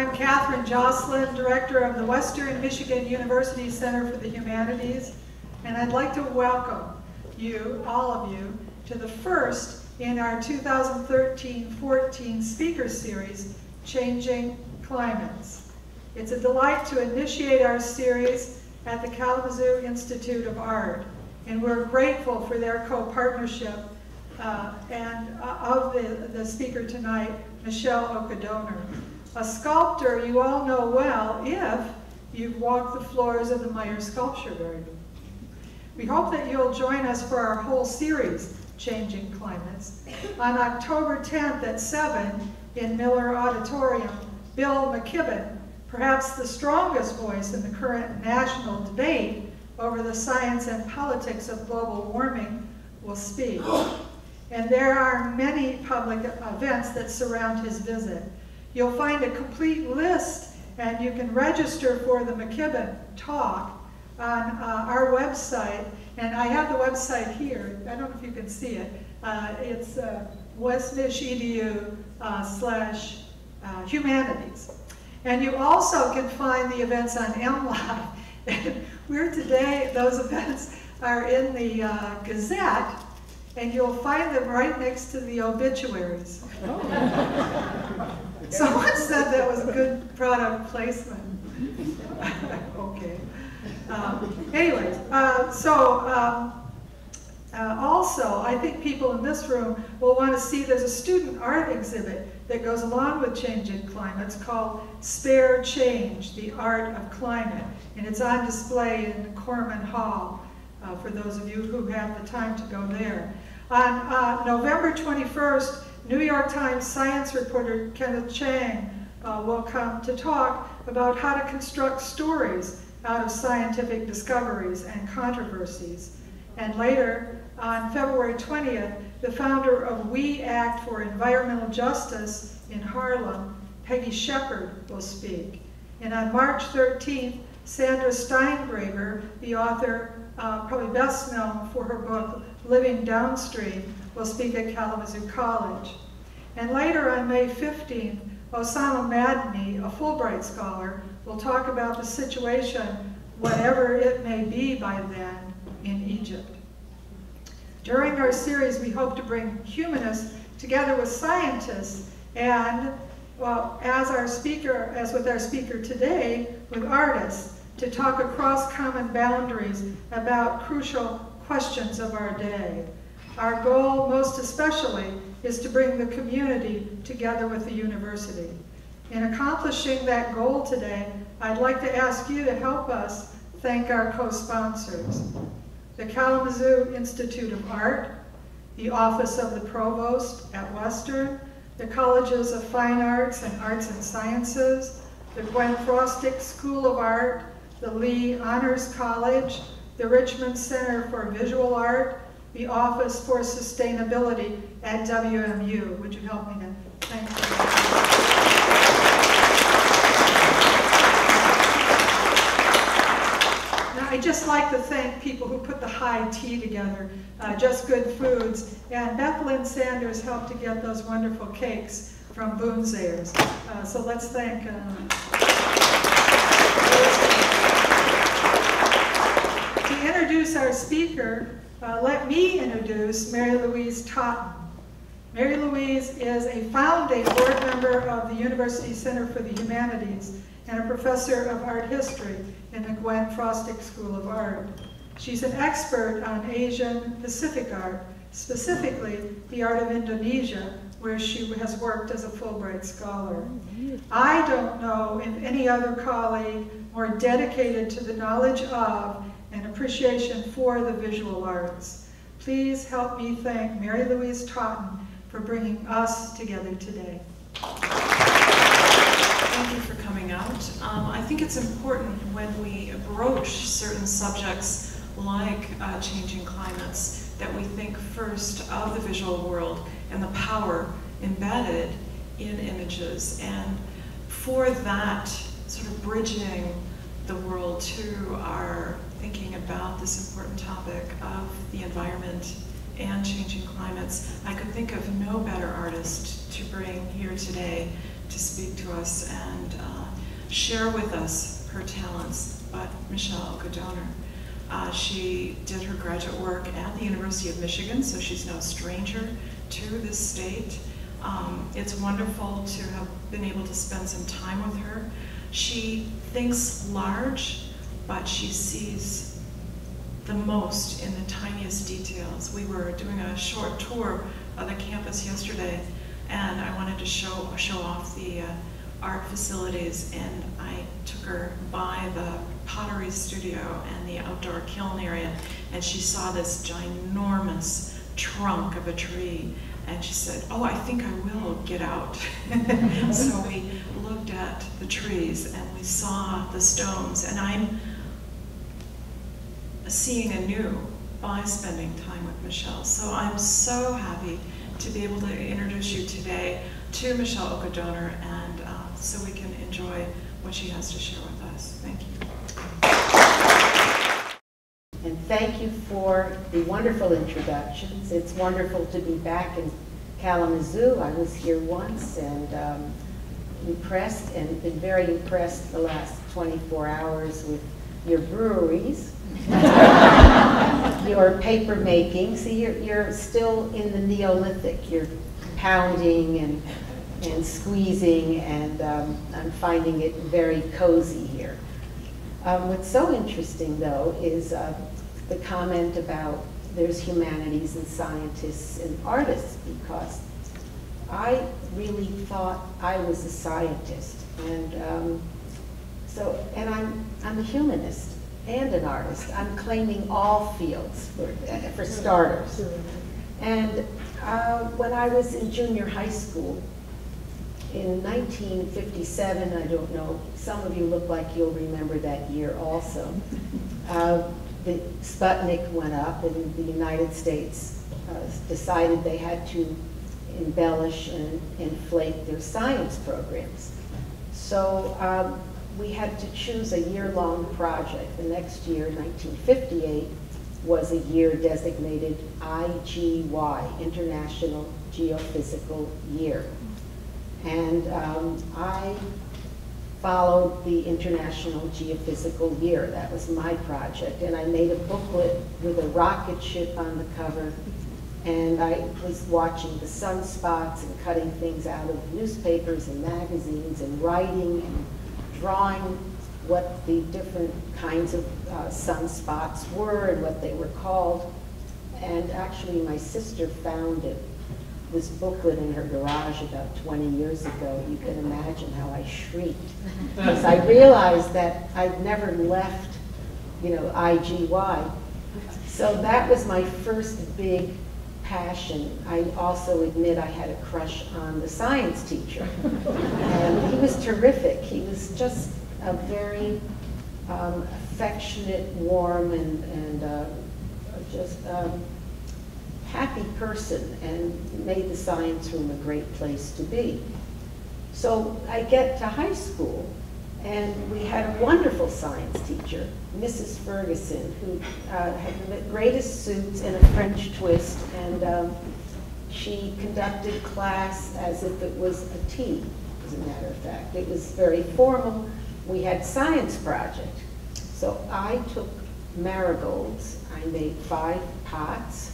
I'm Catherine Jocelyn, Director of the Western Michigan University Center for the Humanities, and I'd like to welcome you, all of you, to the first in our 2013-14 speaker series, Changing Climates. It's a delight to initiate our series at the Kalamazoo Institute of Art, and we're grateful for their co-partnership of the speaker tonight, Michele Oka donor. A sculptor you all know well if you've walked the floors of the Meyer Sculpture Garden. We hope that you'll join us for our whole series, Changing Climates. On October 10th at 7 in Miller Auditorium, Bill McKibben, perhaps the strongest voice in the current national debate over the science and politics of global warming, will speak. And there are many public events that surround his visit. You'll find a complete list, and you can register for the McKibben talk on our website. And I have the website here. I don't know if you can see it. It's westmich.edu/humanities. And you also can find the events on MLive. We're today, those events are in the Gazette, and you'll find them right next to the obituaries. Oh. Someone said that was a good product placement. Okay. Anyways, also, I think people in this room will want to see there's a student art exhibit that goes along with Changing Climates called Spare Change, the Art of Climate. And it's on display in Corman Hall for those of you who have the time to go there. On November 21st, New York Times science reporter Kenneth Chang will come to talk about how to construct stories out of scientific discoveries and controversies. And later, on February 20th, the founder of We Act for Environmental Justice in Harlem, Peggy Shepard, will speak. And on March 13th, Sandra Steingraber, the author, probably best known for her book, Living Downstream, will speak at Kalamazoo College. And later on May 15th, Osama Madni, a Fulbright scholar, will talk about the situation, whatever it may be by then, in Egypt. During our series, we hope to bring humanists together with scientists and, well, as with our speaker today, with artists, to talk across common boundaries about crucial questions of our day. Our goal, most especially, is to bring the community together with the university. In accomplishing that goal today, I'd like to ask you to help us thank our co-sponsors: the Kalamazoo Institute of Art, the Office of the Provost at Western, the Colleges of Fine Arts and Arts and Sciences, the Gwen Frostick School of Art, the Lee Honors College, the Richmond Center for Visual Art, the Office for Sustainability at WMU. Would you help me to thank you? Now, I'd just like to thank people who put the high tea together, Just Good Foods, and Beth Lynn Sanders helped to get those wonderful cakes from Boonzayers. So let's thank To introduce our speaker, let me introduce Mary Louise Totten. Mary Louise is a founding board member of the University Center for the Humanities and a professor of art history in the Gwen Frostick School of Art. She's an expert on Asian Pacific art, specifically the art of Indonesia, where she has worked as a Fulbright scholar. I don't know if any other colleague more dedicated to the knowledge of and appreciation for the visual arts. Please help me thank Mary Louise Totten for bringing us together today. Thank you for coming out. I think it's important when we broach certain subjects like changing climates that we think first of the visual world and the power embedded in images. And for that sort of bridging the world to our thinking about this important topic of the environment and changing climates, I could think of no better artist to bring here today to speak to us and share with us her talents, but Michele Oka donor. She did her graduate work at the University of Michigan, so she's no stranger to this state. It's wonderful to have been able to spend some time with her. She thinks large, but she sees the most in the tiniest details. We were doing a short tour of the campus yesterday, and I wanted to show off the art facilities, and I took her by the pottery studio and the outdoor kiln area, and she saw this ginormous trunk of a tree, and she said, "Oh, I think I will get out." So we looked at the trees and we saw the stones, and I'm seeing anew by spending time with Michele. So I'm so happy to be able to introduce you today to Michele Oka donor, and so we can enjoy what she has to share with us. Thank you. And thank you for the wonderful introductions. It's wonderful to be back in Kalamazoo. I was here once and impressed, and been very impressed the last 24 hours with your breweries, your paper making. See, you're still in the Neolithic. You're pounding and squeezing, and I'm finding it very cozy here. What's so interesting, though, is the comment about there's humanities and scientists and artists, because I really thought I was a scientist, and I'm a humanist and an artist. I'm claiming all fields for starters. And when I was in junior high school, in 1957, I don't know, some of you look like you'll remember that year also, the Sputnik went up, and the United States decided they had to embellish and inflate their science programs. So we had to choose a year-long project. The next year, 1958, was a year designated IGY, International Geophysical Year. And I followed the International Geophysical Year. That was my project. And I made a booklet with a rocket ship on the cover. And I was watching the sunspots and cutting things out of newspapers and magazines and writing and drawing what the different kinds of sunspots were and what they were called. And actually my sister found this booklet in her garage about 20 years ago. You can imagine how I shrieked, because I realized that I'd never left, IGY. So that was my first big passion. I also admit I had a crush on the science teacher. And he was terrific. He was just a very affectionate, warm, and just happy person, and made the science room a great place to be. So I get to high school, and we had a wonderful science teacher, Mrs. Ferguson, who had the greatest suits and a French twist, and she conducted class as if it was a tea, as a matter of fact. It was very formal. We had science project. So I took marigolds. I made 5 pots.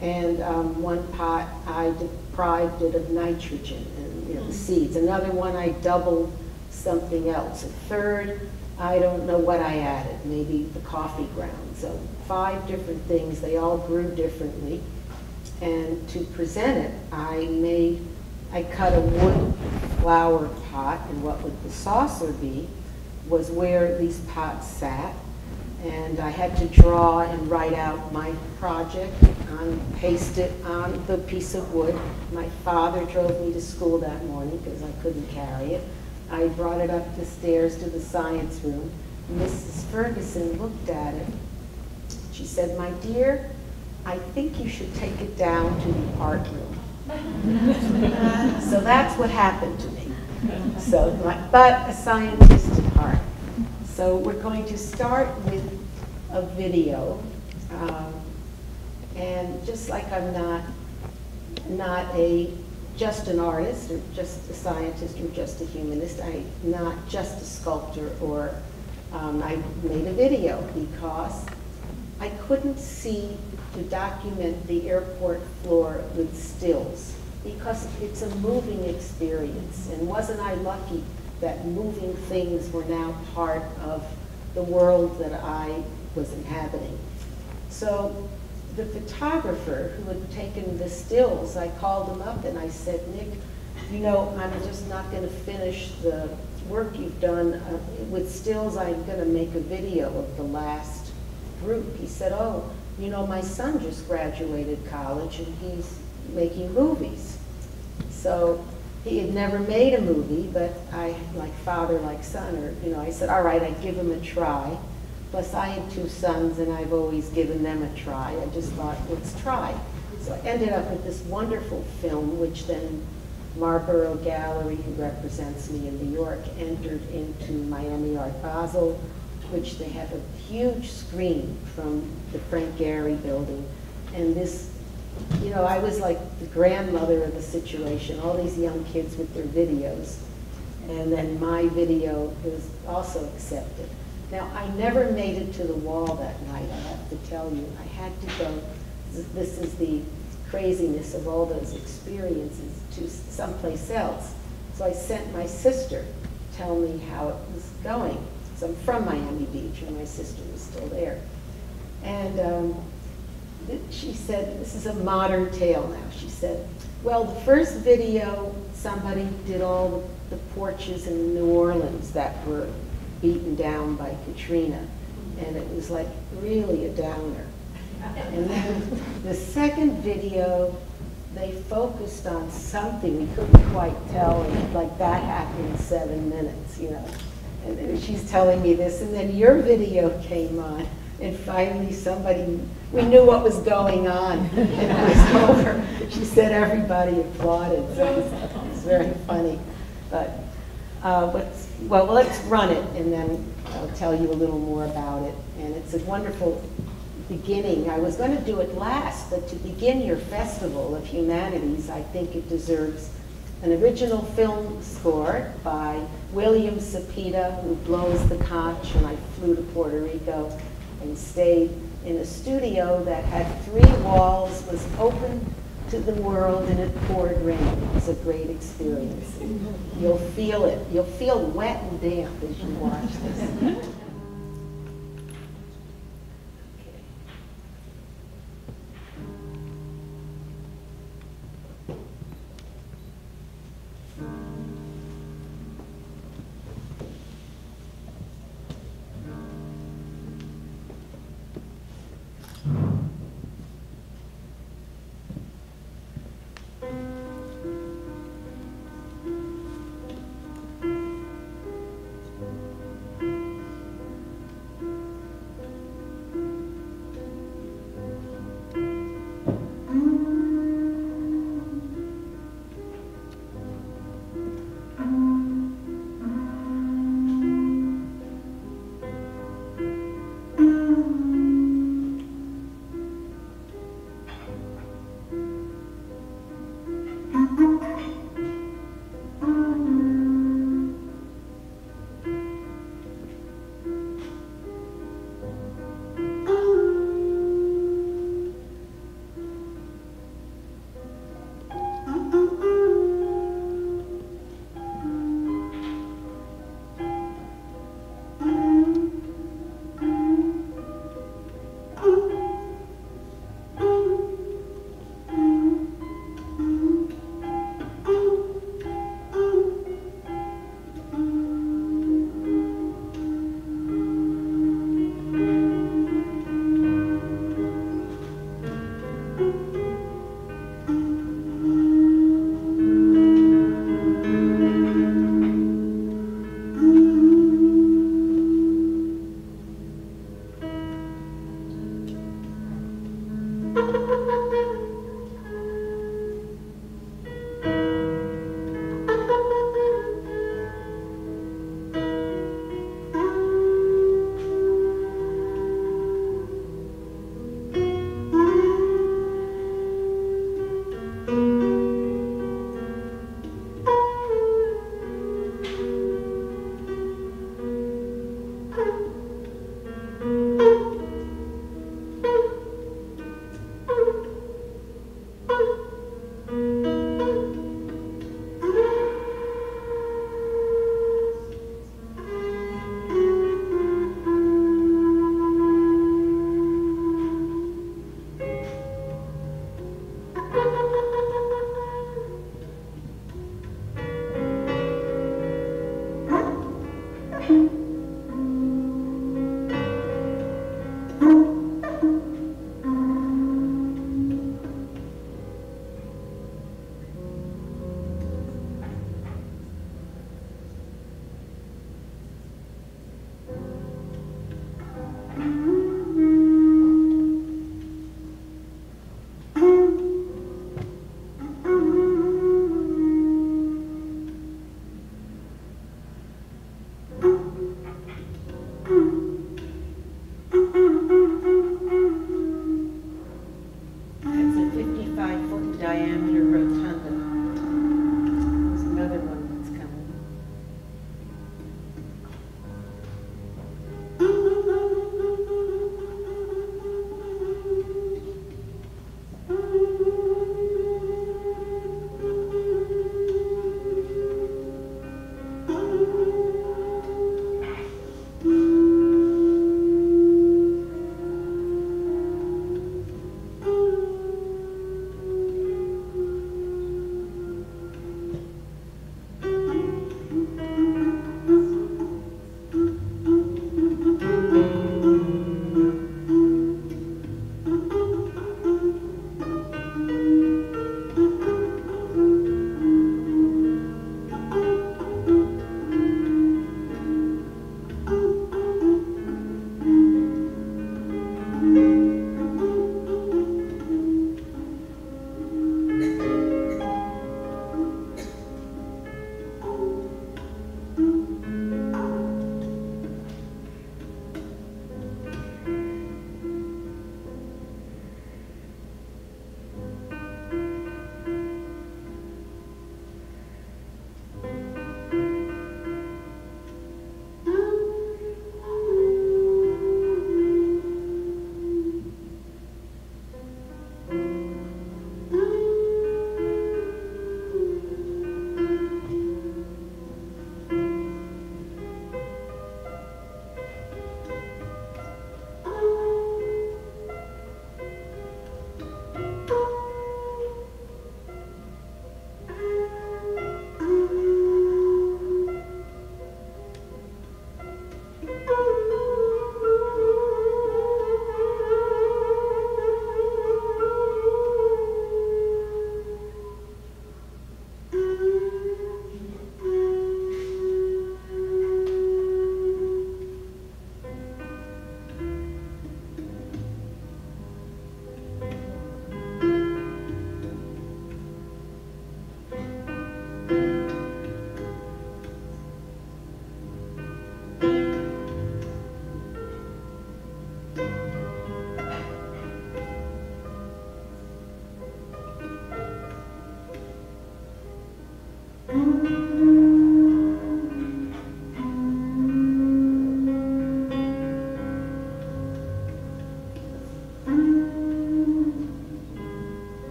And one pot I deprived it of nitrogen and the seeds. Another one I doubled something else. A third, I don't know what I added, maybe the coffee grounds. So 5 different things. They all grew differently. And to present it, I cut a wood flower pot, and what would the saucer be was where these pots sat. And I had to draw and write out my project, paste it on the piece of wood. My father drove me to school that morning because I couldn't carry it. I brought it up the stairs to the science room. Mrs. Ferguson looked at it. She said, "My dear, I think you should take it down to the art room." So that's what happened to me. So, but a scientist at heart. So we're going to start with a video, and just like I'm not a just an artist or just a scientist or just a humanist. I'm not just a sculptor, or I made a video because I couldn't see to document the airport floor with stills, because it's a moving experience. And wasn't I lucky that moving things were now part of the world that I was inhabiting? So the photographer who had taken the stills, I called him up and I said, Nick, you know, I'm just not going to finish the work you've done with stills. I'm going to make a video of the last group. He said, oh, you know, my son just graduated college and he's making movies. So he had never made a movie, but I, like father, like son, or, you know, I said, all right, I'd give him a try. Plus I had 2 sons and I've always given them a try. I just thought, let's try. So I ended up with this wonderful film, which then Marlborough Gallery, who represents me in New York, entered into Miami Art Basel, which they have a huge screen from the Frank Gehry building. And this, you know, I was like the grandmother of the situation, all these young kids with their videos. And then my video was also accepted. Now, I never made it to the wall that night, I have to tell you. I had to go, this is the craziness of all those experiences, to someplace else. So I sent my sister to tell me how it was going. So I'm from Miami Beach, and my sister was still there. And she said, this is a modern tale now. She said, well, the first video, somebody did all the porches in New Orleans that were beaten down by Katrina, and it was like really a downer. And then the second video, they focused on something we couldn't quite tell, and like that happened in 7 minutes, you know. And then she's telling me this, and then your video came on, and finally somebody, we knew what was going on, and it was over. She said everybody applauded, so it was very funny. But well, let's run it, and then I'll tell you a little more about it. And it's a wonderful beginning. I was going to do it last, but to begin your Festival of Humanities, I think it deserves an original film score by William Cepeda, who blows the conch, and I flew to Puerto Rico and stayed in a studio that had 3 walls, was open to the world, and it poured rain. It was a great experience. You'll feel it. You'll feel wet and damp as you watch this.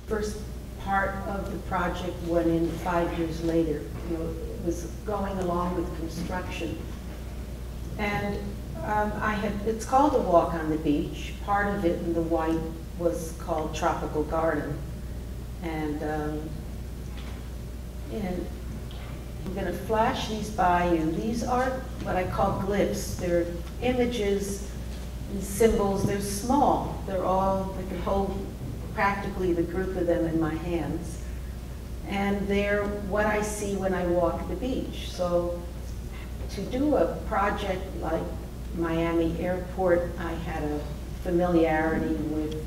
First part of the project went in 5 years later. You know, it was going along with construction. And it's called A Walk on the Beach. Part of it in the white was called Tropical Garden. And I'm going to flash these by you. These are what I call glyphs. They're images and symbols. They're small. They're all, I can hold practically the group of them in my hands. And they're what I see when I walk the beach. So to do a project like Miami Airport, I had a familiarity with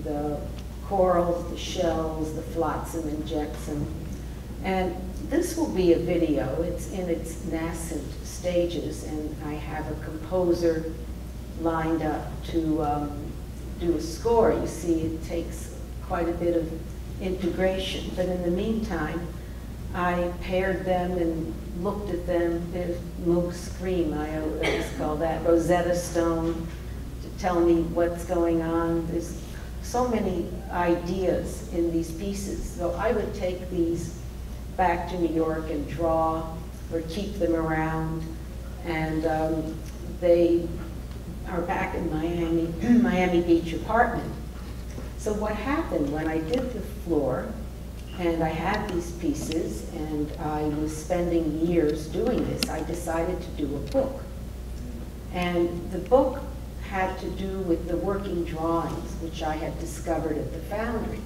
the corals, the shells, the flotsam and jetsam. And this will be a video. It's in its nascent stages, and I have a composer lined up to do a score. You see, it takes quite a bit of integration, but in the meantime, I paired them and looked at them. There's Moog Scream, I always call that, Rosetta Stone, to tell me what's going on. There's so many ideas in these pieces. So I would take these back to New York and draw or keep them around. And they are back in Miami, Miami Beach apartment. So what happened when I did the floor, and I had these pieces, and I was spending years doing this, I decided to do a book. And the book had to do with the working drawings, which I had discovered at the foundry.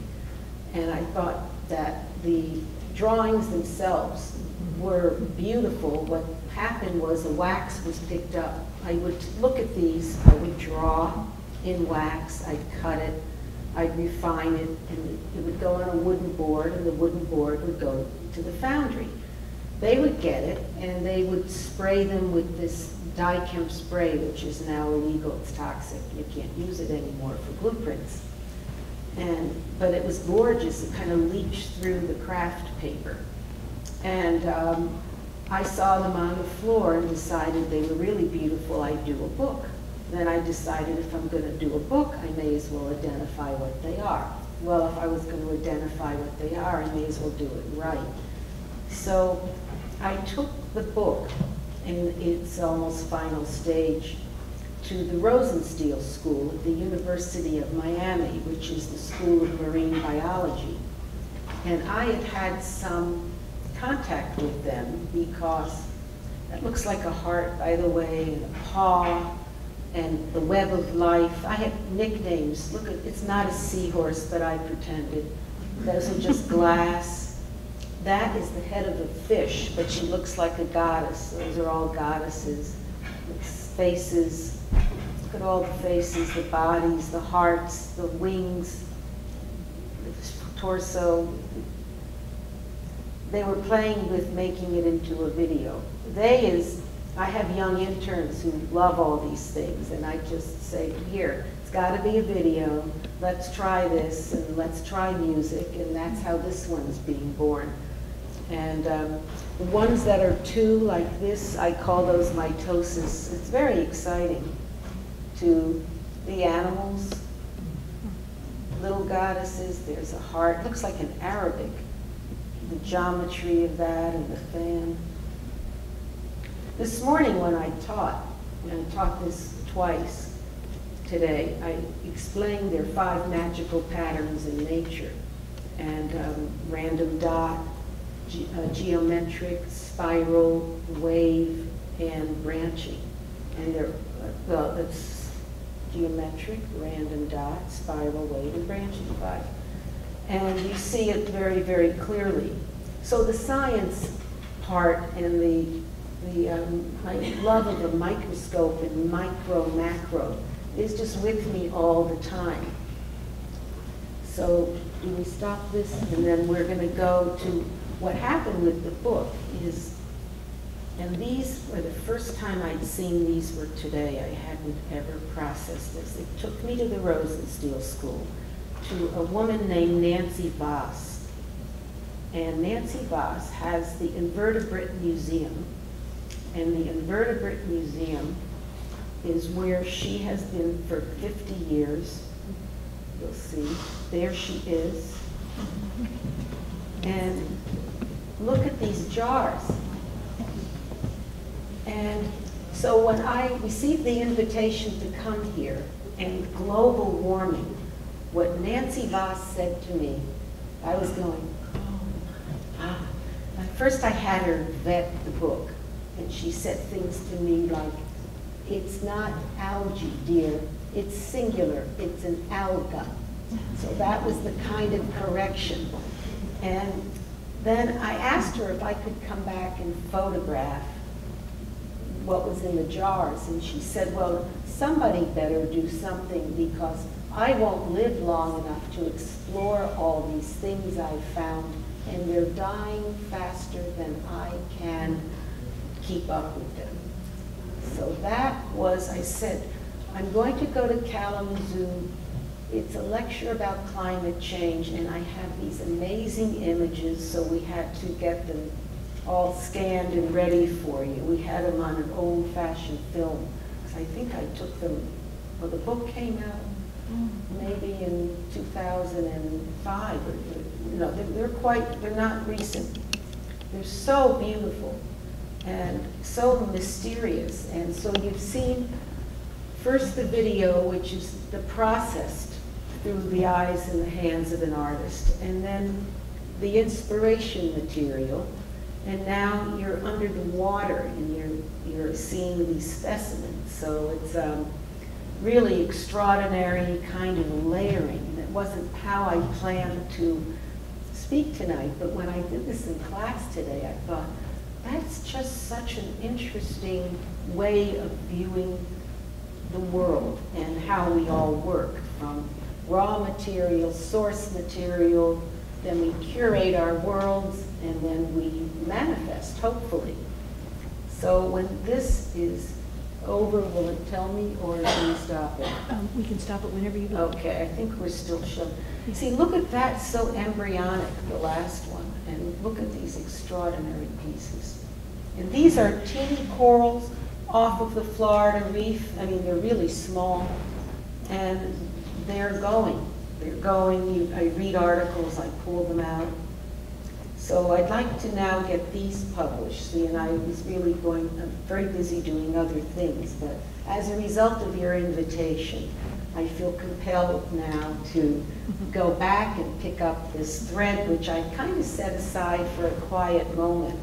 And I thought that the drawings themselves were beautiful. What happened was the wax was picked up. I would look at these, I would draw in wax, I'd cut it, I'd refine it, and it would go on a wooden board, and the wooden board would go to the foundry. They would get it, and they would spray them with this dicam spray, which is now illegal, it's toxic, you can't use it anymore for blueprints. But it was gorgeous, it kind of leached through the craft paper. And I saw them on the floor and decided they were really beautiful, I'd do a book. Then I decided if I'm going to do a book, I may as well identify what they are. Well, if I was going to identify what they are, I may as well do it right. So I took the book in its almost final stage to the Rosenstiel School at the University of Miami, which is the School of Marine Biology. And I had had some contact with them because that looks like a heart, by the way, and a paw, and the web of life. I had nicknames. Look, it's not a seahorse, but I pretended. Those are just glass. That is the head of a fish, but she looks like a goddess. Those are all goddesses. It's faces. Look at all the faces, the bodies, the hearts, the wings, the torso. They were playing with making it into a video. I have young interns who love all these things, and I just say, here, it's got to be a video, let's try this, and let's try music, and that's how this one's being born. And the ones that are two, like this, I call those mitosis. It's very exciting to the animals, little goddesses, there's a heart, looks like an Arabic, the geometry of that and the fan. This morning when I taught, and I taught this twice today, I explained there are 5 magical patterns in nature, and random dot, geometric, spiral, wave, and branching. And they're, well, it's geometric, random dot, spiral, wave, and branching 5. And you see it very, very clearly. So the science part and my love of the microscope and micro, macro is just with me all the time. So do we stop this? And then we're going to go to what happened with the book is, and these were the first time I'd seen these were today. I hadn't ever processed this. It took me to the Rosenstiel School to a woman named Nancy Voss. And Nancy Voss has the Invertebrate Museum. And the Invertebrate Museum is where she has been for 50 years. You'll see, there she is. And look at these jars. And so when I received the invitation to come here and global warming, what Nancy Voss said to me, I was going, oh. At first I had her vet the book. And she said things to me like, it's not algae, dear, it's singular, it's an alga. So that was the kind of correction. And then I asked her if I could come back and photograph what was in the jars. And she said, well, somebody better do something because I won't live long enough to explore all these things I've found and and they're dying faster than I can keep up with them. So that was, I said, I'm going to go to Kalamazoo. It's a lecture about climate change, and I have these amazing images, so we had to get them all scanned and ready for you. We had them on an old-fashioned film, because I think I took them, well, the book came out maybe in 2005. No, they're not recent. They're so beautiful and so mysterious. And so you've seen first the video, which is the processed through the eyes and the hands of an artist, and then the inspiration material, and now you're under the water and you're seeing these specimens. So it's really extraordinary kind of layering. That wasn't how I planned to speak tonight, but when I did this in class today, I thought, that's just such an interesting way of viewing the world and how we all work, from raw material, source material, then we curate our worlds, and then we manifest, hopefully. So when this is over, will it tell me, or can we stop it? We can stop it whenever you like. Okay, I think we're still showing. See, look at that, so embryonic, the last one, and look at these extraordinary pieces. And these are teeny corals off of the Florida Reef. I mean, they're really small, and they're going. They're going. I read articles, I pull them out. So I'd like to now get these published. See, and I was really I'm very busy doing other things, but as a result of your invitation, I feel compelled now to go back and pick up this thread, which I kind of set aside for a quiet moment.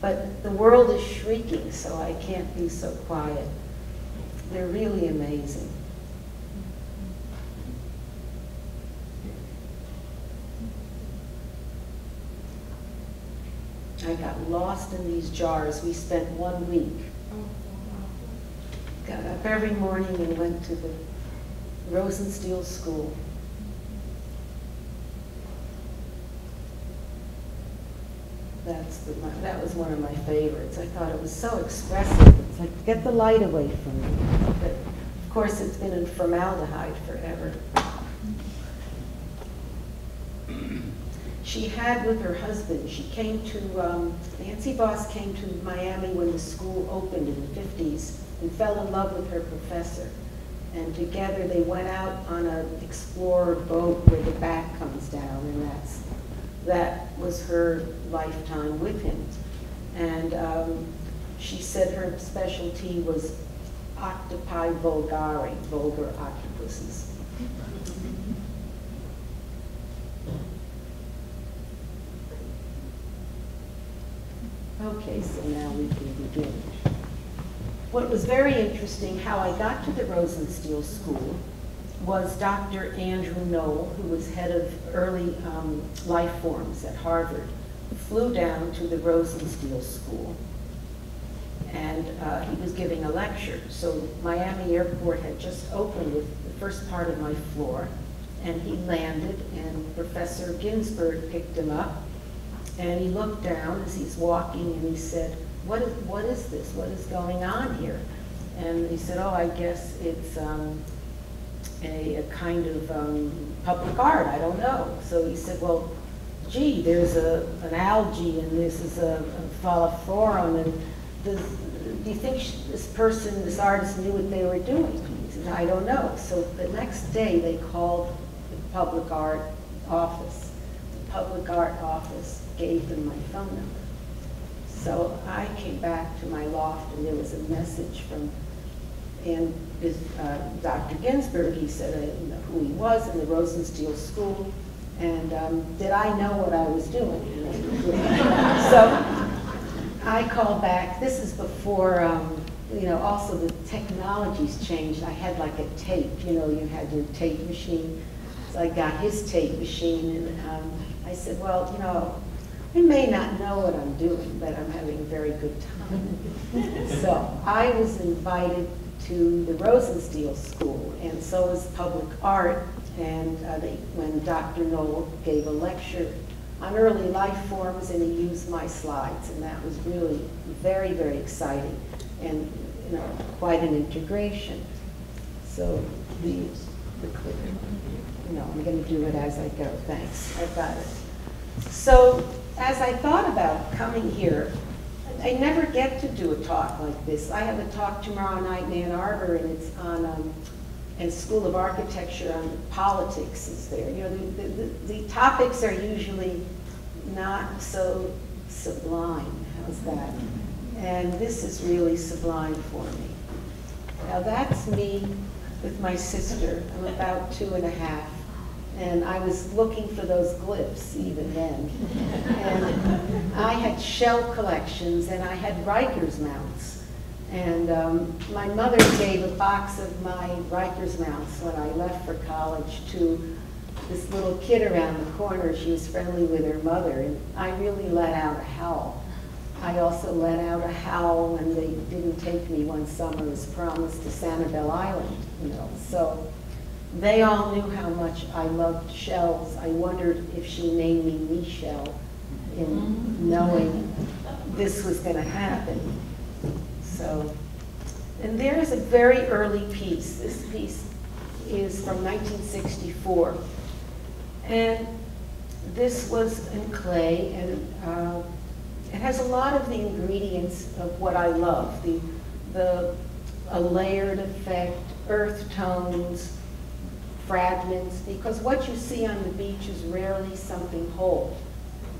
But the world is shrieking, so I can't be so quiet. They're really amazing. I got lost in these jars. We spent 1 week. Got up every morning and went to the Rosenstiel School. That was one of my favorites. I thought it was so expressive. It's like, get the light away from me. But of course, it's been in formaldehyde forever. She had with her husband, she came to, Nancy Voss came to Miami when the school opened in the 50s and fell in love with her professor. And together they went out on an explorer boat where the back comes down, and that was her lifetime with him. And she said her specialty was octopi vulgari, vulgar octopuses. Okay, so now we can begin. What was very interesting, how I got to the Rosenstiel School, was Dr. Andrew Knoll, who was head of early life forms at Harvard, flew down to the Rosenstiel School, and he was giving a lecture. So Miami Airport had just opened with the first part of my floor, and he landed, and Professor Ginsberg picked him up, and he looked down as he's walking, and he said, what is this? What is going on here? And he said, oh, I guess it's a kind of public art, I don't know. So he said, well, gee, there's an algae, and this is a falciparum, and do you think this artist knew what they were doing? He said, I don't know. So the next day they called the public art office. The public art office gave them my phone number. So I came back to my loft, and there was a message from Dr. Ginsberg. He said who he was in the Rosenstiel School, and did I know what I was doing? So I called back. This is before, also the technology's changed. I had like a tape, you had your tape machine. So I got his tape machine, and I said, well, I may not know what I'm doing, but I'm having a very good time. So I was invited to the Rosenstiel School, and so was public art. And when Dr. Knoll gave a lecture on early life forms, and he used my slides, and that was really very, very exciting, and quite an integration. So I'm going to do it as I go. Thanks. I got it. So as I thought about coming here, I never get to do a talk like this. I have a talk tomorrow night in Ann Arbor, and it's on and School of Architecture on politics is there. The topics are usually not so sublime. How's that? And this is really sublime for me. Now that's me with my sister. I'm about 2.5. And I was looking for those glyphs even then. And I had shell collections, and I had Riker's mounts. And my mother gave a box of my Riker's mounts when I left for college to this little kid around the corner. She was friendly with her mother, and I really let out a howl. I also let out a howl when they didn't take me one summer as promised to Sanibel Island, So they all knew how much I loved shells. I wondered if she named me Michele in knowing this was going to happen. So, and there's a very early piece. This piece is from 1964. And this was in clay, and it has a lot of the ingredients of what I love. A layered effect, earth tones, fragments, because what you see on the beach is rarely something whole.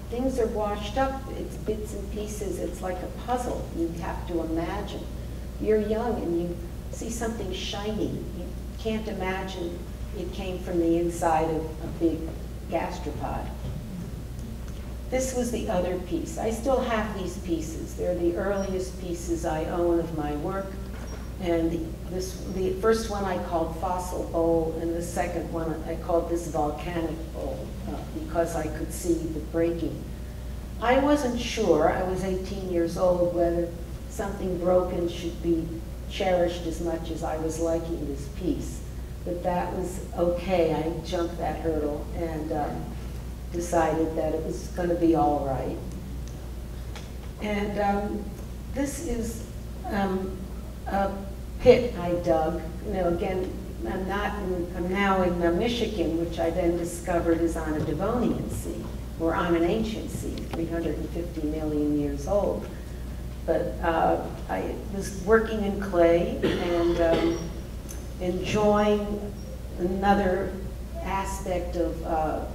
Things are washed up, it's bits and pieces, it's like a puzzle you have to imagine. You're young and you see something shiny. You can't imagine it came from the inside of a big gastropod. This was the other piece. I still have these pieces. They're the earliest pieces I own of my work. And the first one I called Fossil Bowl, and the second one I called this Volcanic Bowl because I could see the breaking. I wasn't sure, I was 18 years old, whether something broken should be cherished as much as I was liking this piece. But that was okay. I jumped that hurdle and decided that it was going to be all right. And this is a pit I dug. Again, I'm now in Michigan, which I then discovered is on a Devonian sea, or on an ancient sea, 350 million years old. But I was working in clay and enjoying another aspect of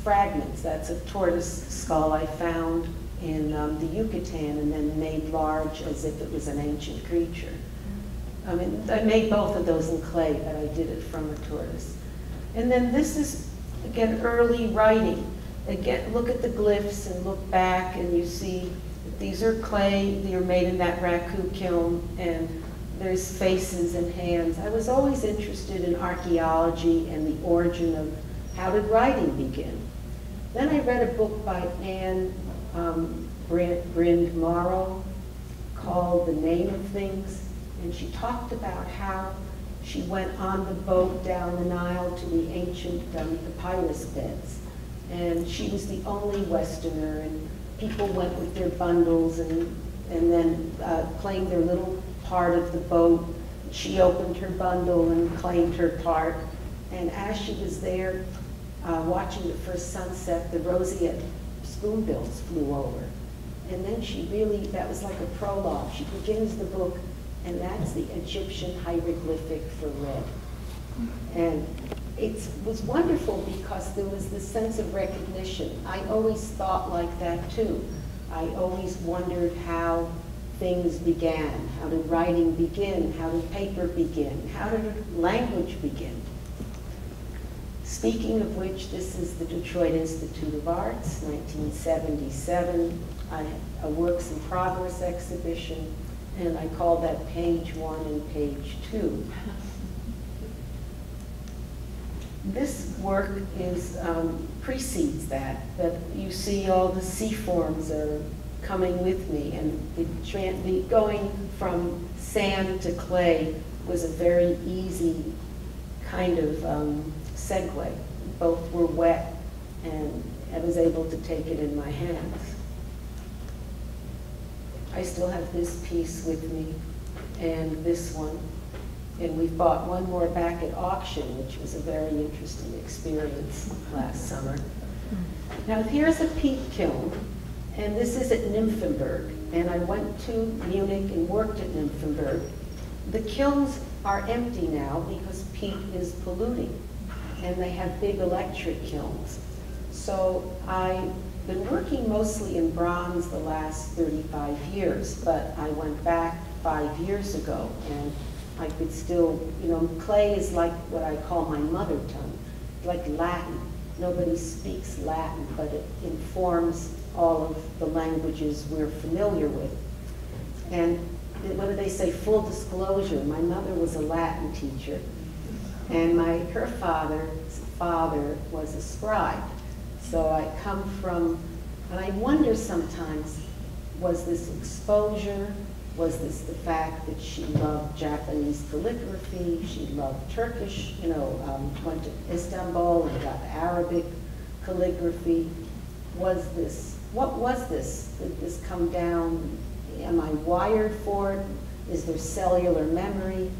fragments. That's a tortoise skull I found in the Yucatan and then made large as if it was an ancient creature. I made both of those in clay, but I did it from a tortoise. And then this is, again, early writing. Again, look at the glyphs and look back and you see that these are clay, they are made in that raku kiln, and there's faces and hands. I was always interested in archaeology and the origin of how did writing begin. Then I read a book by Anne Bryn Morrow called The Name of Things, and she talked about how she went on the boat down the Nile to the ancient papyrus beds. And she was the only Westerner, and people went with their bundles and then claimed their little part of the boat. She opened her bundle and claimed her part. And as she was there watching the first sunset, the roseate spoonbills flew over. And then she really, that was like a prologue. She begins the book, and that's the Egyptian hieroglyphic for red. And it was wonderful because there was this sense of recognition. I always thought like that too. I always wondered how things began. How did writing begin? How did paper begin? How did language begin? Speaking of which, this is the Detroit Institute of Arts, 1977. I had a Works in Progress exhibition, and I called that page 1 and page 2. This work precedes that, but you see all the C forms are coming with me, and the going from sand to clay was a very easy kind of segue. Both were wet, and I was able to take it in my hands. I still have this piece with me, and this one. And we bought one more back at auction, which was a very interesting experience last summer. Now here's a peat kiln, and this is at Nymphenburg. And I went to Munich and worked at Nymphenburg. The kilns are empty now because peat is polluting, and they have big electric kilns. So I've been working mostly in bronze the last 35 years, but I went back 5 years ago, and I could still, you know, clay is like what I call my mother tongue, like Latin. Nobody speaks Latin, but it informs all of the languages we're familiar with. And what do they say, full disclosure, my mother was a Latin teacher, and her father's father was a scribe. So I come from, and I wonder sometimes, was this exposure? Was this the fact that she loved Japanese calligraphy? She loved Turkish, you know, went to Istanbul and got Arabic calligraphy. Was this, what was this? Did this come down? Am I wired for it? Is there cellular memory?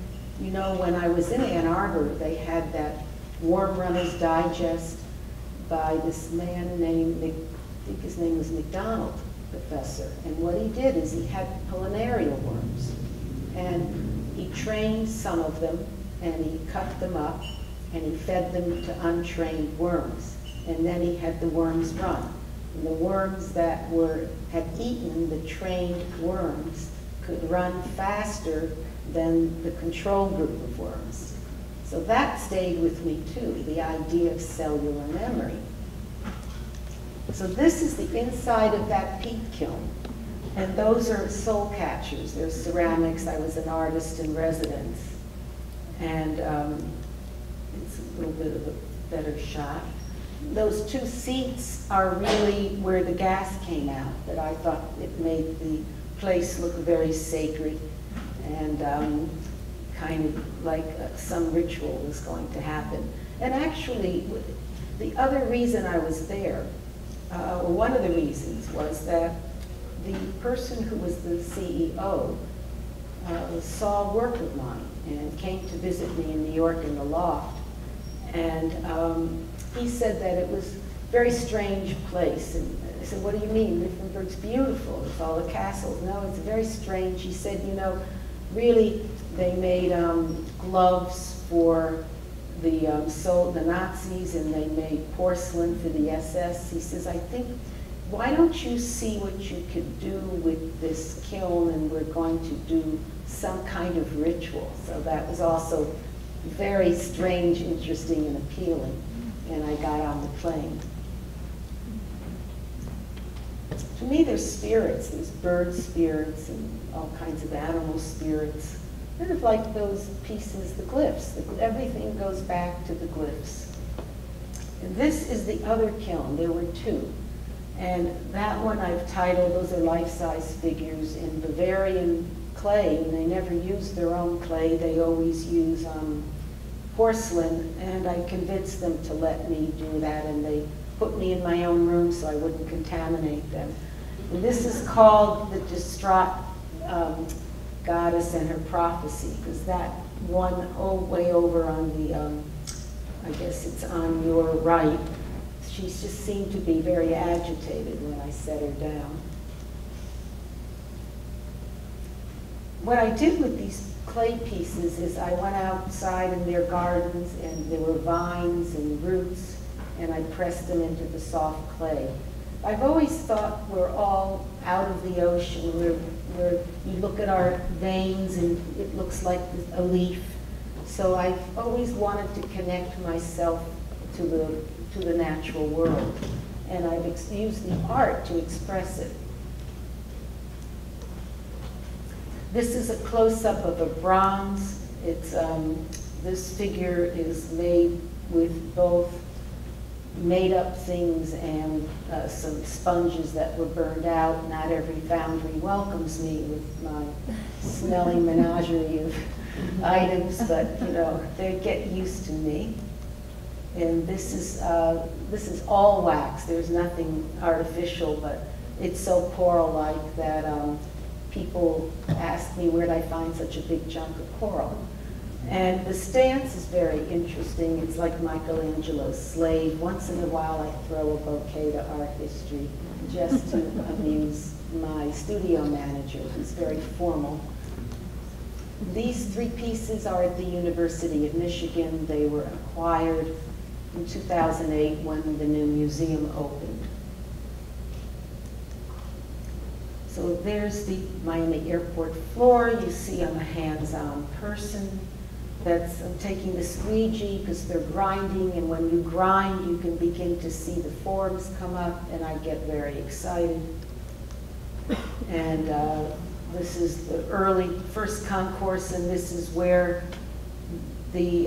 You know, when I was in Ann Arbor, they had that Worm Runner's Digest by this man named, I think his name was McDonald, professor. And what he did is he had planaria worms. And he trained some of them, and he cut them up, and he fed them to untrained worms. And then he had the worms run. And the worms that had eaten the trained worms could run faster than the control group of worms. So that stayed with me too, the idea of cellular memory. So this is the inside of that peat kiln. And those are soul catchers. They're ceramics. I was an artist in residence. And it's a little bit of a better shot. Those two seats are really where the gas came out, that I thought it made the place look very sacred and kind of like some ritual was going to happen. And actually, the other reason I was there, one of the reasons was that the person who was the CEO saw work of mine and came to visit me in New York in the loft. And he said that it was a very strange place. And I said, what do you mean? Nymphenburg's beautiful with all the castles. No, it's very strange. He said, you know, really, they made gloves for the Nazis, and they made porcelain for the SS. He says, I think, why don't you see what you could do with this kiln, and we're going to do some kind of ritual. So that was also very strange, interesting, and appealing. And I got on the plane. To me, there's spirits. There's bird spirits and all kinds of animal spirits. Kind of like those pieces, the glyphs. Everything goes back to the glyphs. And this is the other kiln. There were two. And that one I've titled, those are life-size figures in Bavarian clay. And they never use their own clay. They always use porcelain. And I convinced them to let me do that. And they put me in my own room so I wouldn't contaminate them. And this is called the distraught goddess and her prophecy, because that one way over on the, I guess it's on your right, she just seemed to be very agitated when I set her down. What I did with these clay pieces is I went outside in their gardens, and there were vines and roots, and I pressed them into the soft clay. I've always thought we're all out of the ocean. You look at our veins and it looks like a leaf. So I've always wanted to connect myself to the natural world. And I've used the art to express it. This is a close-up of a bronze. It's, this figure is made with both made-up things and some sponges that were burned out. Not every foundry welcomes me with my smelly menagerie of items, but you know, they get used to me. And this is all wax. There's nothing artificial, but it's so coral-like that people ask me where did I find such a big chunk of coral. And the stance is very interesting. It's like Michelangelo's slave. Once in a while I throw a bouquet to art history just to amuse my studio manager, who's very formal. These 3 pieces are at the University of Michigan. They were acquired in 2008 when the new museum opened. So there's the Miami airport floor. You see I'm a hands-on person. I'm taking the squeegee because they're grinding, and when you grind, you can begin to see the forms come up, and I get very excited. And this is the early first concourse, and this is where the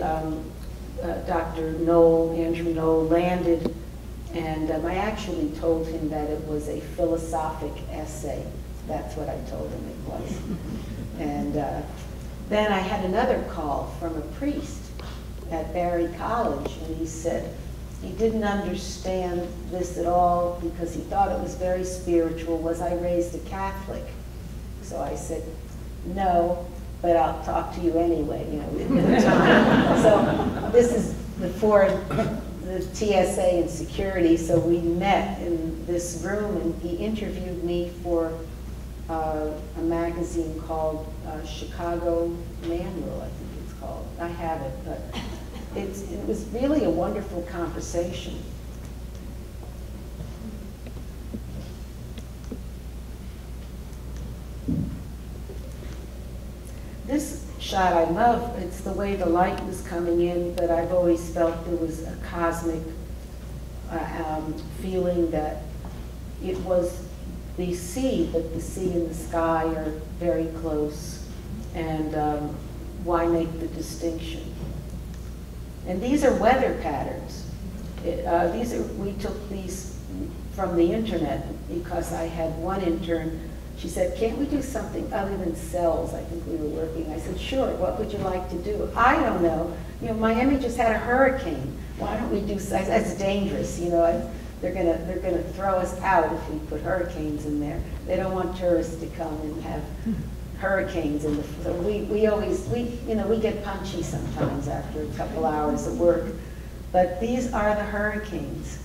Dr. Andrew Knoll landed, and I actually told him that it was a philosophic essay. That's what I told him it was. And then I had another call from a priest at Barry College, and he said he didn't understand this at all because he thought it was very spiritual. Was I raised a Catholic? So I said, no, but I'll talk to you anyway, you know, at the time. So this is before the TSA and security, so we met in this room, and he interviewed me for a magazine called Chicago Manual, I think it's called. I have it, but it was really a wonderful conversation. This shot I love. It's the way the light was coming in, but I've always felt there was a cosmic feeling that it was the sea, but the sea and the sky are very close, and why make the distinction? And these are weather patterns. We took these from the internet because I had one intern. She said, can't we do something other than cells? I think we were working. I said, sure, what would you like to do? I don't know. You know, Miami just had a hurricane. Why don't we do, that's dangerous, you know. They're gonna throw us out if we put hurricanes in there. They don't want tourists to come and have hurricanes in the, so we get punchy sometimes after a couple hours of work. But these are the hurricanes.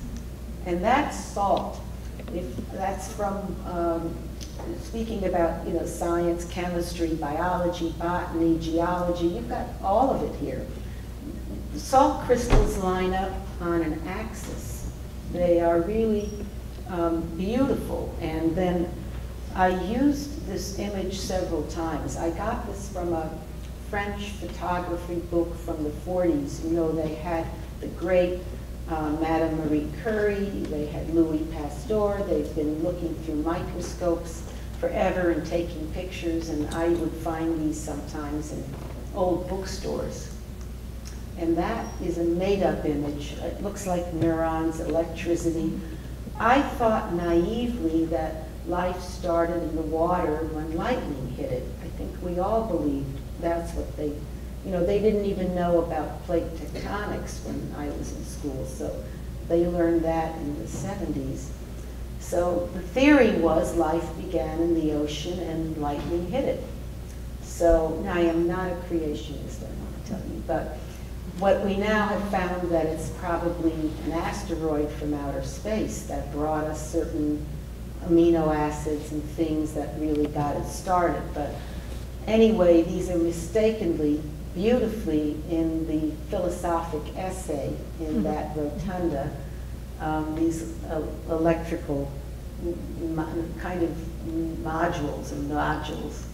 And that's salt. That's from, speaking about, you know, science, chemistry, biology, botany, geology, you've got all of it here. The salt crystals line up on an axis. They are really beautiful. And then I used this image several times. I got this from a French photography book from the 40s. You know, they had the great Madame Marie Curie, they had Louis Pasteur. They've been looking through microscopes forever and taking pictures, and I would find these sometimes in old bookstores. And that is a made-up image. It looks like neurons, electricity. I thought naively that life started in the water when lightning hit it. I think we all believed that's what they, you know, they didn't even know about plate tectonics when I was in school, so they learned that in the 70s. So the theory was life began in the ocean and lightning hit it. So I am not a creationist, I want to tell you, but what we now have found that it's probably an asteroid from outer space that brought us certain amino acids and things that really got it started. But anyway, these are mistakenly, beautifully in the philosophic essay in that rotunda, these electrical kind of modules and nodules.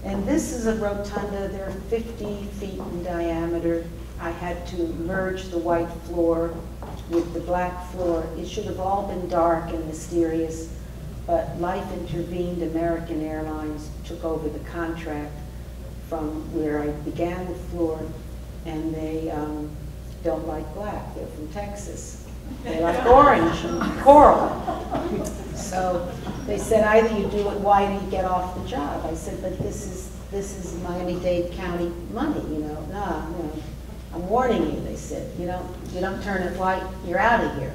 And this is a rotunda. They're 50 feet in diameter. I had to merge the white floor with the black floor. It should have all been dark and mysterious, but life intervened. American Airlines took over the contract from where I began the floor, and they don't like black. They're from Texas. They like orange and coral. So they said, either you do it, why do you get off the job? I said, but this is Miami-Dade County money, you know. No. I'm warning you, they said. You don't turn it white, you're out of here.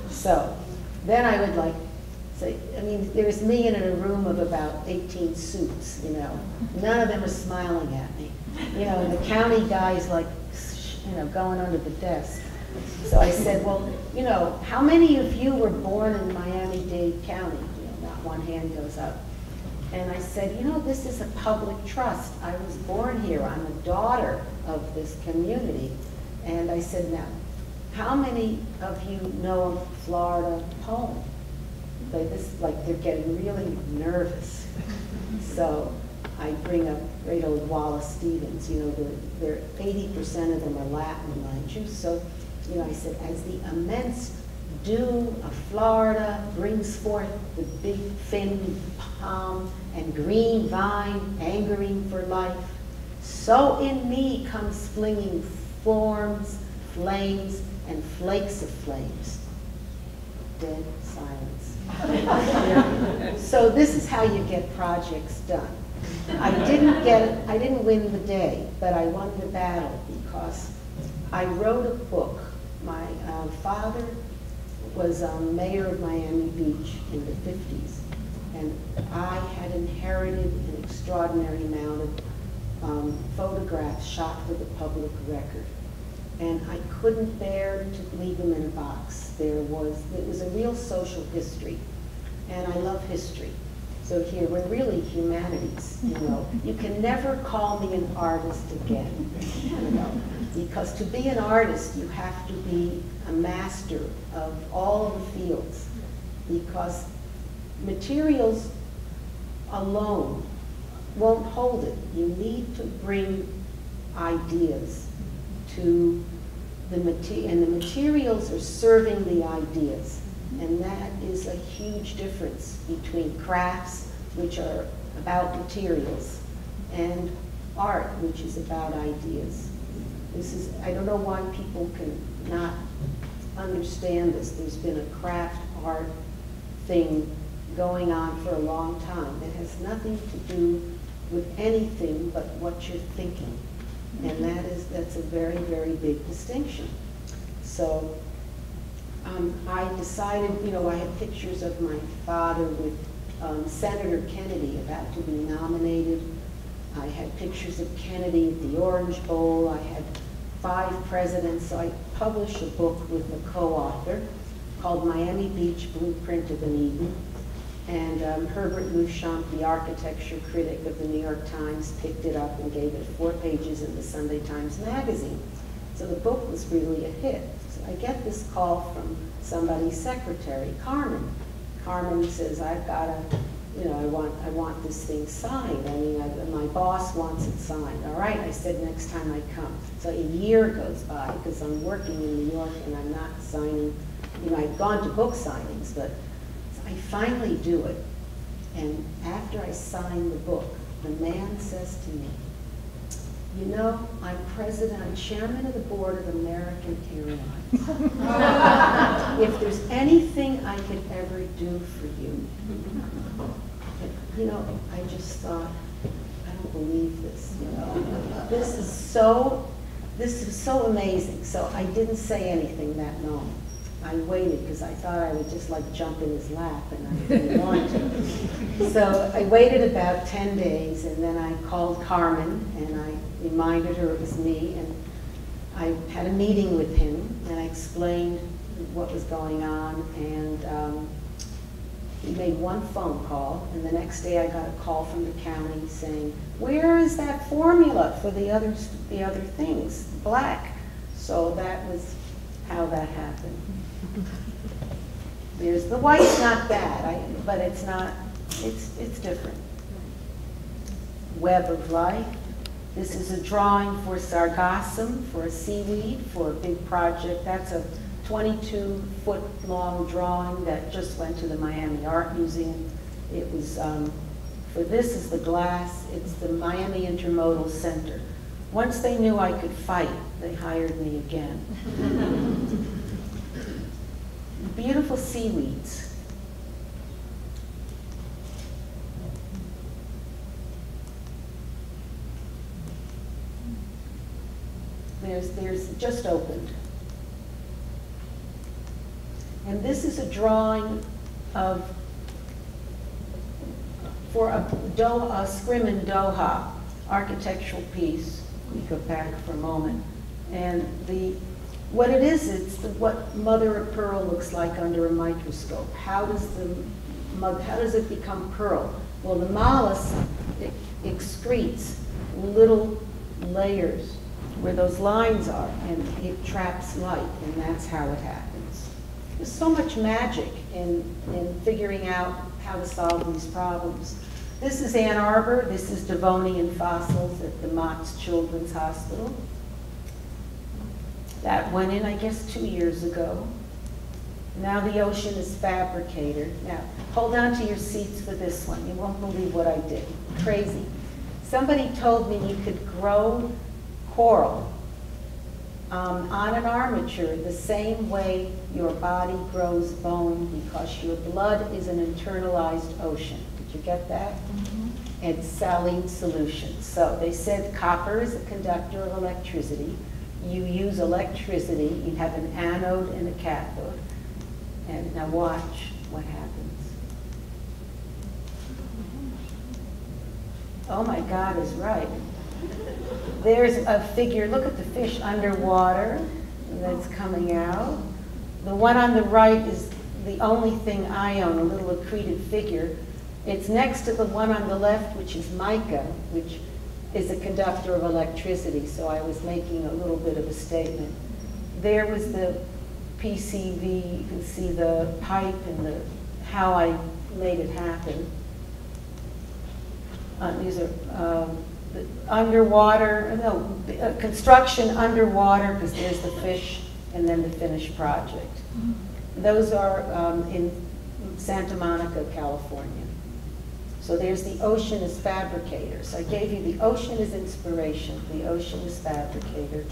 So then I would like say, I mean, there's me in a room of about 18 suits, you know. None of them are smiling at me. You know, and the county guy's like, you know, going under the desk. So I said, well, you know, how many of you were born in Miami-Dade County? You know, not one hand goes up. And I said, you know, this is a public trust. I was born here. I'm a daughter of this community. And I said, now, how many of you know a Florida poem? Like they're getting really nervous. So I bring up great old Wallace Stevens. You know, they're 80% of them are Latin, mind you. So, you know, I said, as the immense dew of Florida brings forth the big finned palm and green vine angering for life, so in me comes flinging forms, flames, and flakes of flames. Dead silence. So this is how you get projects done. I didn't win the day, but I won the battle because I wrote a book. My father was mayor of Miami Beach in the 50s, and I had inherited an extraordinary amount of photographs shot for the public record. And I couldn't bear to leave them in a box. It was a real social history, and I love history. So here, we're really humanities, you know. You can never call me an artist again, you know, because to be an artist, you have to be a master of all of the fields, because materials alone won't hold it. You need to bring ideas to the material, and the materials are serving the ideas. And that is a huge difference between crafts, which are about materials, and art, which is about ideas. I don't know why people can not understand this. There's been a craft art thing going on for a long time that has nothing to do with anything but what you're thinking. And that's a very, very big distinction. So I decided, you know, I had pictures of my father with Senator Kennedy about to be nominated. I had pictures of Kennedy at the Orange Bowl. I had 5 presidents. So I published a book with a co-author called Miami Beach Blueprint of an Eden. And Herbert Leuchamp, the architecture critic of the New York Times, picked it up and gave it 4 pages in the Sunday Times Magazine. So the book was really a hit. So I get this call from somebody's secretary, Carmen. Carmen says, I've got to, you know, I want this thing signed. I mean, my boss wants it signed. All right, I said, next time I come. So a year goes by because I'm working in New York and I'm not signing. You know, I'd gone to book signings, but I finally do it. And after I sign the book, the man says to me, you know, I'm chairman of the board of American Airlines. If there's anything I could ever do for you, you know, I just thought, I don't believe this, you know. This is so amazing. So I didn't say anything that moment. I waited because I thought I would just like jump in his lap, and I didn't want to. So I waited about 10 days, and then I called Carmen and I reminded her it was me, and I had a meeting with him and I explained what was going on, and he made one phone call, and the next day I got a call from the county saying, where is that formula for the other things, black? So that was how that happened. There's the white's not bad, but it's not. It's different. Web of life. This is a drawing for sargassum, for a seaweed, for a big project. That's a 22-foot long drawing that just went to the Miami Art Museum. It was this is the glass. It's the Miami Intermodal Center. Once they knew I could fight, they hired me again. Beautiful seaweeds. there's just opened. And this is a drawing of, for a Scrim in Doha architectural piece. We go back for a moment. And what it is, it's what mother of pearl looks like under a microscope. How does it become pearl? Well, the mollusk excretes little layers where those lines are, and it traps light, and that's how it happens. There's so much magic in figuring out how to solve these problems. This is Ann Arbor. This is Devonian fossils at the Mott's Children's Hospital. That went in, I guess, 2 years ago. Now the ocean is Fabricator. Now, hold on to your seats for this one. You won't believe what I did. Crazy. Somebody told me you could grow coral on an armature the same way your body grows bone, because your blood is an internalized ocean. Did you get that? Mm-hmm. It's saline solution. So they said copper is a conductor of electricity. You use electricity, you have an anode and a cathode. And now watch what happens. Oh my God is right. There's a figure, look at the fish underwater that's coming out. The one on the right is the only thing I own, a little accreted figure. It's next to the one on the left, which is mica, which is a conductor of electricity, so I was making a little bit of a statement. There was the PCV, you can see the pipe and how I made it happen. These are the underwater, no, construction underwater, because there's the fish, and then the finished project. Those are in Santa Monica, California. So there's the ocean is Fabricator. So I gave you the ocean is inspiration, the ocean is Fabricator.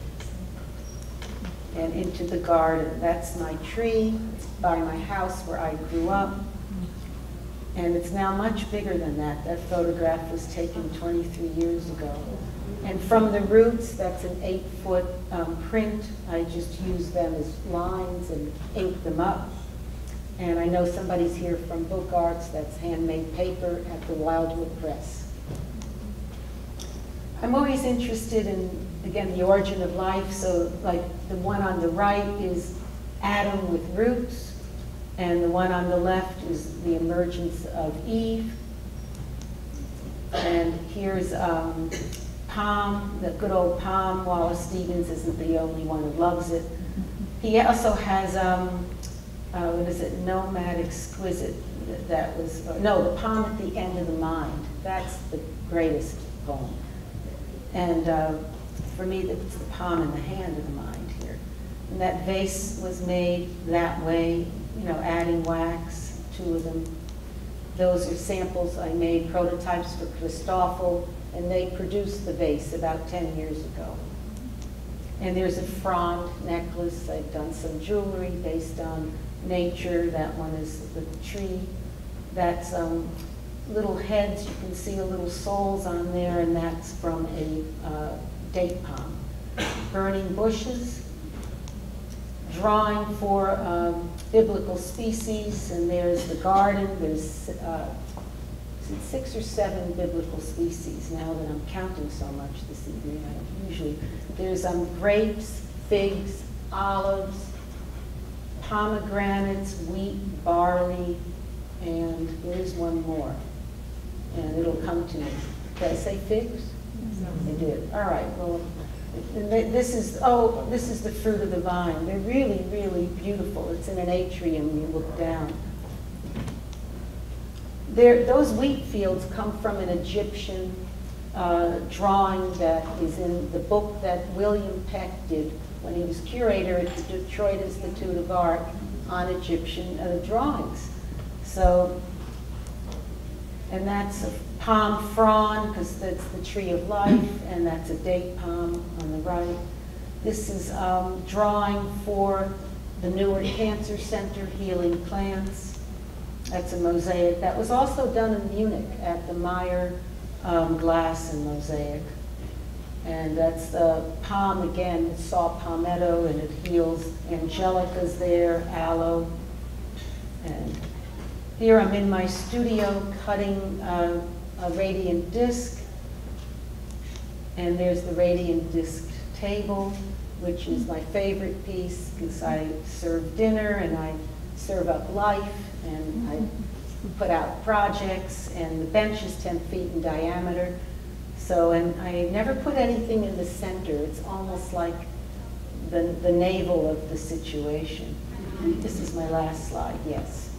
And into the garden, that's my tree. It's by my house where I grew up. And it's now much bigger than that. That photograph was taken 23 years ago. And from the roots, that's an 8-foot print. I just use them as lines and ink them up. And I know somebody's here from Book Arts, that's handmade paper at the Wildwood Press. I'm always interested in, again, the origin of life. So like the one on the right is Adam with roots, and the one on the left is the emergence of Eve. And here's Palm, the good old Palm. Wallace Stevens isn't the only one who loves it. He also has, what is it, Nomad Exquisite. That was, no, the Palm at the End of the Mind. That's the greatest poem. And for me, it's the palm in the hand of the mind here. And that vase was made that way, you know, adding wax, 2 of them. Those are samples I made, prototypes for Christoffel, and they produced the vase about 10 years ago. And there's a frond necklace. I've done some jewelry based on nature. That one is the tree. That's little heads. You can see a little souls on there, and that's from a date palm. Burning bushes. Drawing for biblical species, and there's the garden. There's 6 or 7 biblical species now that I'm counting so much this evening. There's grapes, figs, olives, pomegranates, wheat, barley, and there's one more. And it'll come to me. Did I say figs? No. I did. All right. Well, this is the fruit of the vine. They're really, really beautiful. It's in an atrium. You look down. Those wheat fields come from an Egyptian drawing that is in the book that William Peck did when he was curator at the Detroit Institute of Art on Egyptian drawings. So, and that's a palm frond, because that's the tree of life, and that's a date palm on the right. This is drawing for the Newark Cancer Center, Healing Plants. That's a mosaic. That was also done in Munich at the Meyer Glass and Mosaic. And that's the palm again, it's saw palmetto, and it heals. Angelica's there, aloe. And here I'm in my studio cutting a radiant disc. And there's the radiant disc table, which is my favorite piece because I serve dinner and I serve up life and I put out projects, and the bench is 10 feet in diameter. So, and I never put anything in the center. It's almost like the navel of the situation. This is my last slide, yes.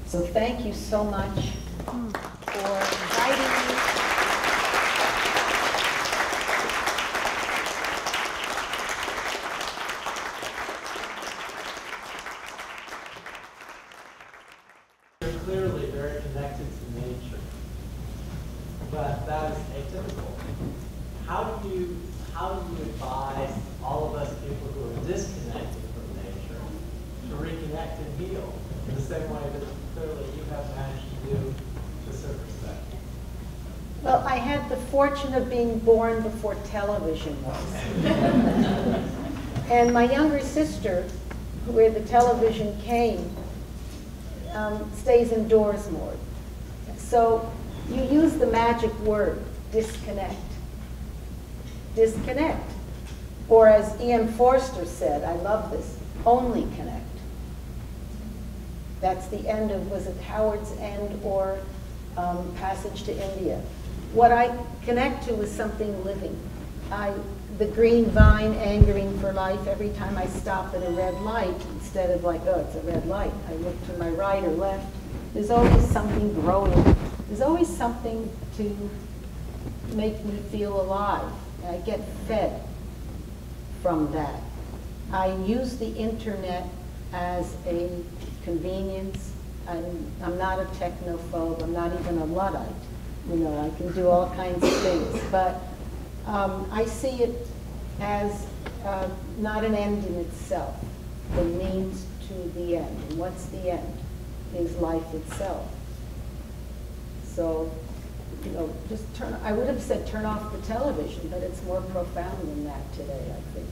So thank you so much for inviting me. You're clearly very connected to nature, but that is atypical. How do you advise all of us people who are disconnected from nature to reconnect and heal in the same way that clearly you have managed to do to a certain extent? Well, I had the fortune of being born before television was. And my younger sister, where the television came, stays indoors more. So you use the magic word, disconnect. Disconnect. Or as E.M. Forster said, I love this, only connect. That's the end of, was it Howard's End or Passage to India? What I connect to is something living. The green vine anchoring for life, every time I stop at a red light, instead of like, oh, it's a red light, I look to my right or left, there's always something growing. There's always something to make me feel alive. And I get fed from that. I use the internet as a convenience. I'm not a technophobe. I'm not even a Luddite. You know, I can do all kinds of things. But I see it as not an end in itself, the means to the end. And what's the end? Is life itself. So, you know, just I would have said turn off the television, but it's more profound than that today, I think.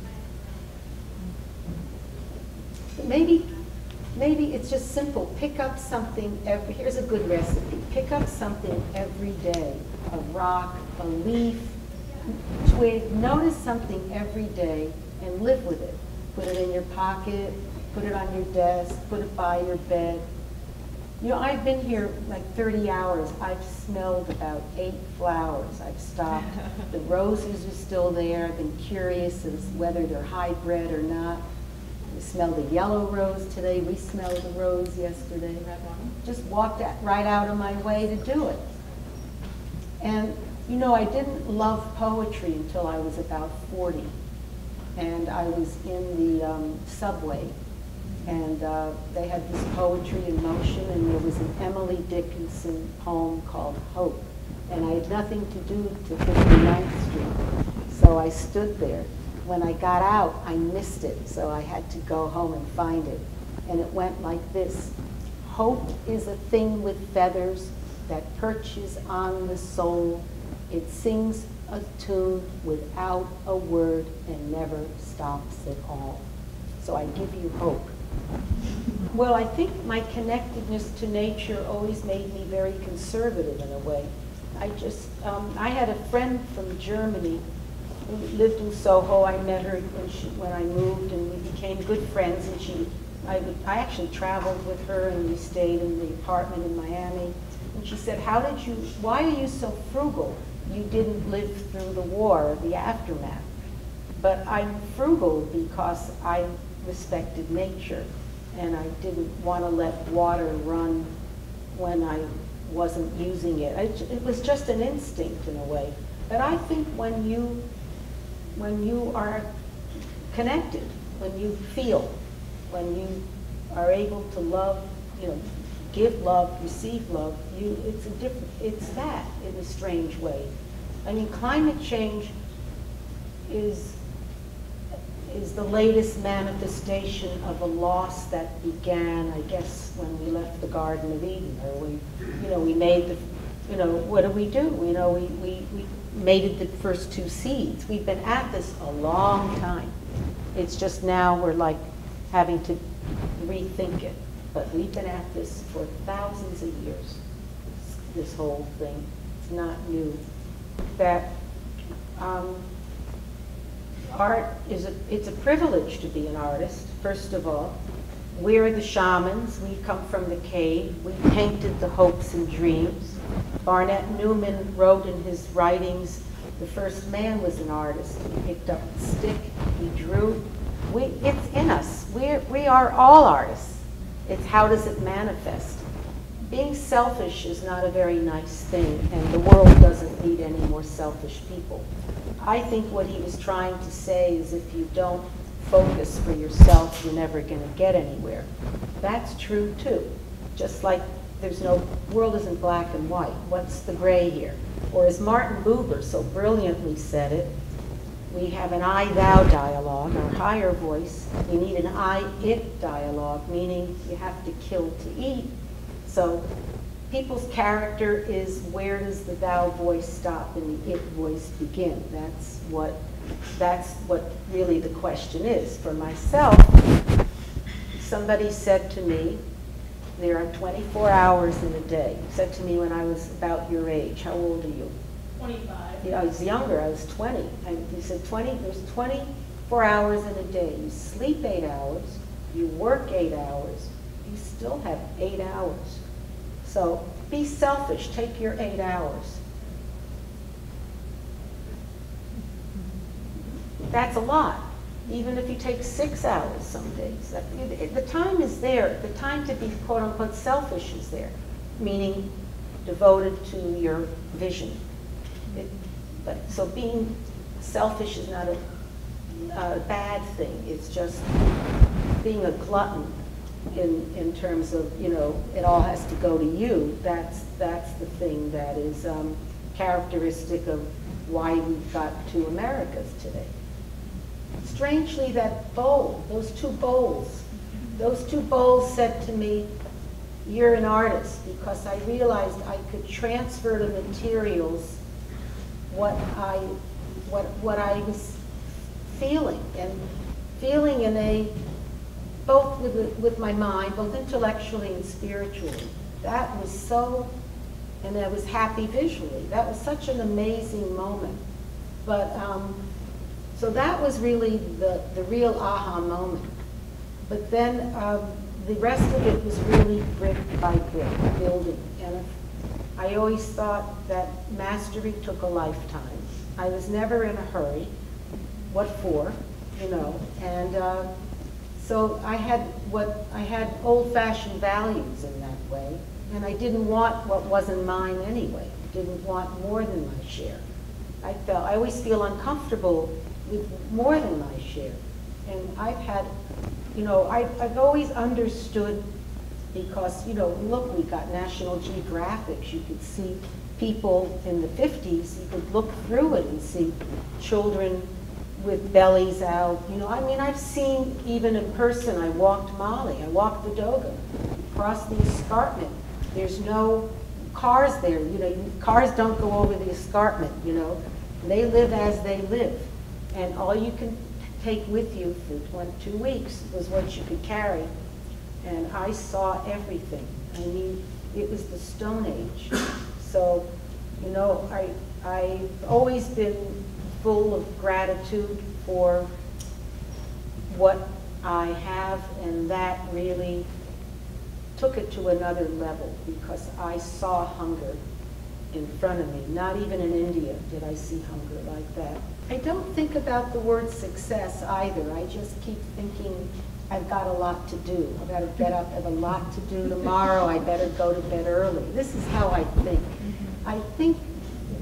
But maybe it's just simple. Pick up something here's a good recipe. Pick up something every day. A rock, a leaf, twig. Notice something every day and live with it. Put it in your pocket, put it on your desk, put it by your bed. You know, I've been here like 30 hours. I've smelled about 8 flowers. I've stopped. The roses are still there. I've been curious as whether they're hybrid or not. We smelled a yellow rose today. We smelled a rose yesterday. Just walked right out of my way to do it. And, you know, I didn't love poetry until I was about 40. And I was in the subway. And they had this poetry in motion, and there was an Emily Dickinson poem called Hope. And I had nothing to do to 59th Street. So I stood there. When I got out, I missed it, so I had to go home and find it. And it went like this. Hope is a thing with feathers that perches on the soul. It sings a tune without a word and never stops at all. So I give you hope. Well, I think my connectedness to nature always made me very conservative in a way. I had a friend from Germany who lived in Soho. I met her when I moved, and we became good friends. And I actually traveled with her, and we stayed in the apartment in Miami. And she said, why are you so frugal? You didn't live through the war, the aftermath. But I'm frugal because I respected nature, and I didn't want to let water run when I wasn't using it. It was just an instinct in a way. But I think when you are connected, when you feel, when you are able to love, you know, give love, receive love, it's that in a strange way. I mean, climate change is the latest manifestation of a loss that began, I guess, when we left the Garden of Eden, or we made the, what do? You know, mated the first two seeds. We've been at this a long time. It's just now we're like having to rethink it. But we've been at this for thousands of years, this whole thing. It's not new. That art is it's a privilege to be an artist, first of all. We're the shamans. We come from the cave. We painted the hopes and dreams. Barnett Newman wrote in his writings, the first man was an artist. He picked up the stick, he drew. It's in us. We are all artists. It's how does it manifest? Being selfish is not a very nice thing, and the world doesn't need any more selfish people. I think what he was trying to say is if you don't focus for yourself, you're never going to get anywhere. That's true too. Just like world isn't black and white. What's the gray here? Or as Martin Buber so brilliantly said it, we have an I-thou dialogue, our higher voice. We need an I-it dialogue, meaning you have to kill to eat. So people's character is where does the thou voice stop and the it voice begin? That's what really the question is. For myself, somebody said to me, there are 24 hours in a day. Said to me when I was about your age. How old are you? 25. Yeah, I was younger, I was 20. And he said there's 24 hours in a day. You sleep 8 hours, you work 8 hours, you still have 8 hours. So be selfish, take your 8 hours. That's a lot. Even if you take 6 hours some days. The time is there. The time to be quote unquote selfish is there, meaning devoted to your vision. So being selfish is not a bad thing. It's just being a glutton in terms of, it all has to go to you. That's the thing that is characteristic of why we've got two Americas today. Strangely, that bowl, those two bowls said to me, you're an artist, because I realized I could transfer to materials what I was feeling, and feeling both with my mind, both intellectually and spiritually. That was so, and I was happy visually. That was such an amazing moment. But so that was really the real aha moment. But then the rest of it was really brick by brick, building. And I always thought that mastery took a lifetime. I was never in a hurry. What for? And so I had old-fashioned values in that way, and I didn't want what wasn't mine anyway. I didn't want more than my share. I always feel uncomfortable with more than my share. And I've had, I've always understood, because, look, we got National Geographics. You could see people in the 50s, you could look through it and see children with bellies out. I've seen even in person, I walked Mali, I walked the Doga, across the escarpment. There's no cars there, cars don't go over the escarpment, They live as they live. And all you can take with you for 2 weeks was what you could carry. And I saw everything. It was the Stone Age. So, I've always been full of gratitude for what I have, and that really took it to another level, because I saw hunger in front of me. Not even in India did I see hunger like that. I don't think about the word success either. I just keep thinking I've got a lot to do. I've got to get up, I have a lot to do tomorrow. I better go to bed early. This is how I think. I think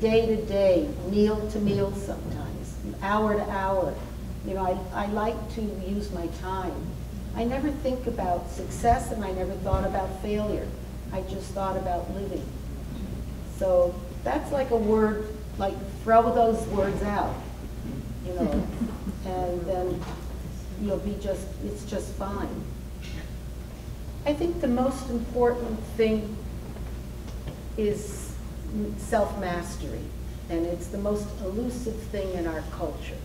day to day, meal to meal sometimes, hour to hour. I like to use my time. I never think about success, and I never thought about failure. I just thought about living. So that's like a word, like throw those words out, and then you'll be it's just fine. I think the most important thing is self-mastery. and it's the most elusive thing in our culture.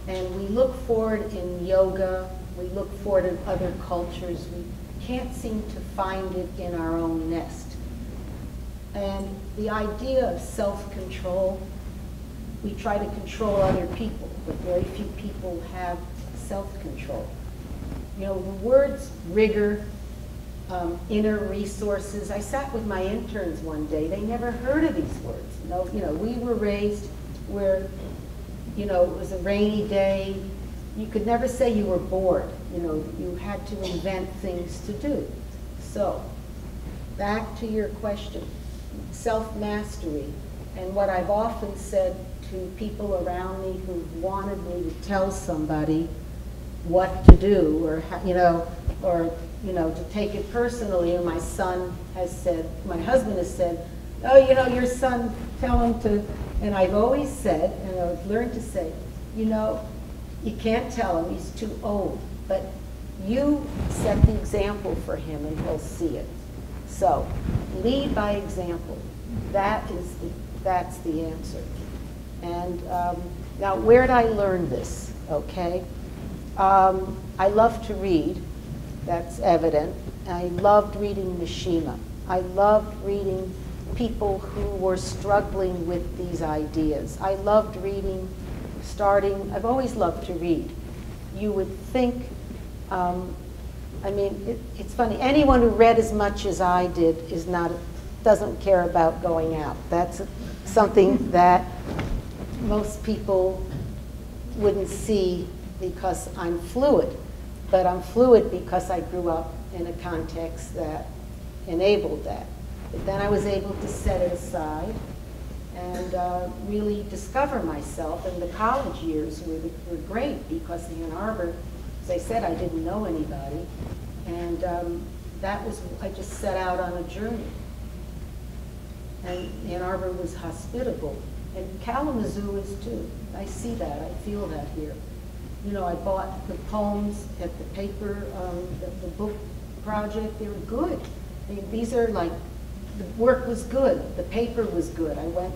And we look for it in yoga, we look for it in other cultures. We can't seem to find it in our own nest. And the idea of self-control, we try to control other people, but very few people have self-control. You know, the words rigor, inner resources. I sat with my interns one day. They never heard of these words. You know, we were raised where, you know, it was a rainy day. You could never say you were bored. You know, you had to invent things to do. So, back to your question, self-mastery. And what I've often said to people around me who wanted me to tell somebody what to do, or to take it personally. And my son has said, my husband has said, oh, you know, your son, tell him to. And I've always said, and I've learned to say, you know, you can't tell him, he's too old. But you set the example for him, and he'll see it. So, lead by example. That's the answer. And now, where did I learn this? Okay. I love to read, that's evident. I loved reading Mishima. I loved reading people who were struggling with these ideas. I loved reading, I've always loved to read. You would think, I mean, it's funny, anyone who read as much as I did doesn't care about going out. That's something that most people wouldn't see because I'm fluid. But I'm fluid because I grew up in a context that enabled that. But then I was able to set it aside and really discover myself. And the college years were great because in Ann Arbor, as I said, I didn't know anybody. And I just set out on a journey. And Ann Arbor was hospitable. And Kalamazoo is too. I see that, I feel that here. You know, I bought the poems at the paper, the book project. They were good. These are like, the work was good, the paper was good. I went,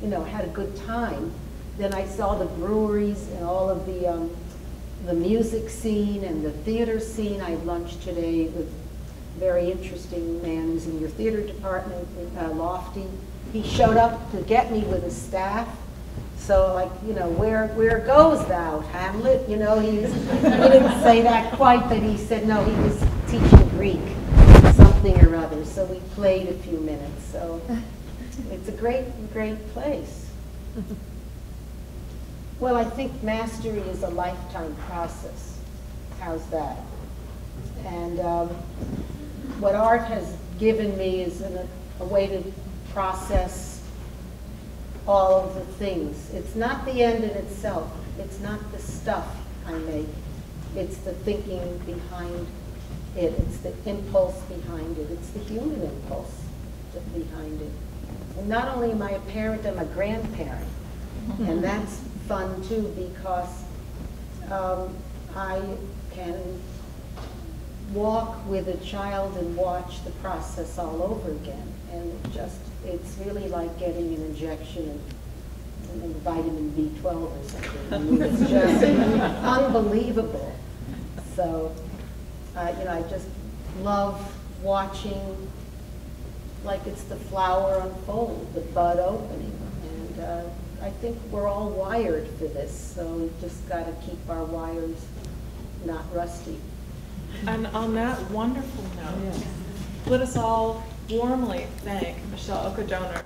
you know, had a good time. Then I saw the breweries and all of the music scene and the theater scene. I had lunch today with a very interesting man who's in your theater department, Lofty. He showed up to get me with his staff. So, like, you know, where goes thou, Hamlet? You know, he didn't say that quite, but he said, no, he was teaching Greek, something or other. So we played a few minutes. So it's a great, great place. Well, I think mastery is a lifetime process. How's that? And what art has given me is a way to process all of the things. It's not the end in itself. It's not the stuff I make. It's the thinking behind it. It's the impulse behind it. It's the human impulse behind it. And not only am I a parent, I'm a grandparent. And that's fun too, because I can walk with a child and watch the process all over again. And it's really like getting an injection of vitamin B12 or something. I mean, it's just unbelievable. So, you know, I just love watching, like it's the flower unfold, the bud opening. And I think we're all wired for this, so we've just got to keep our wires not rusty. And on that wonderful note, let us all warmly thank Michele Oka, donor,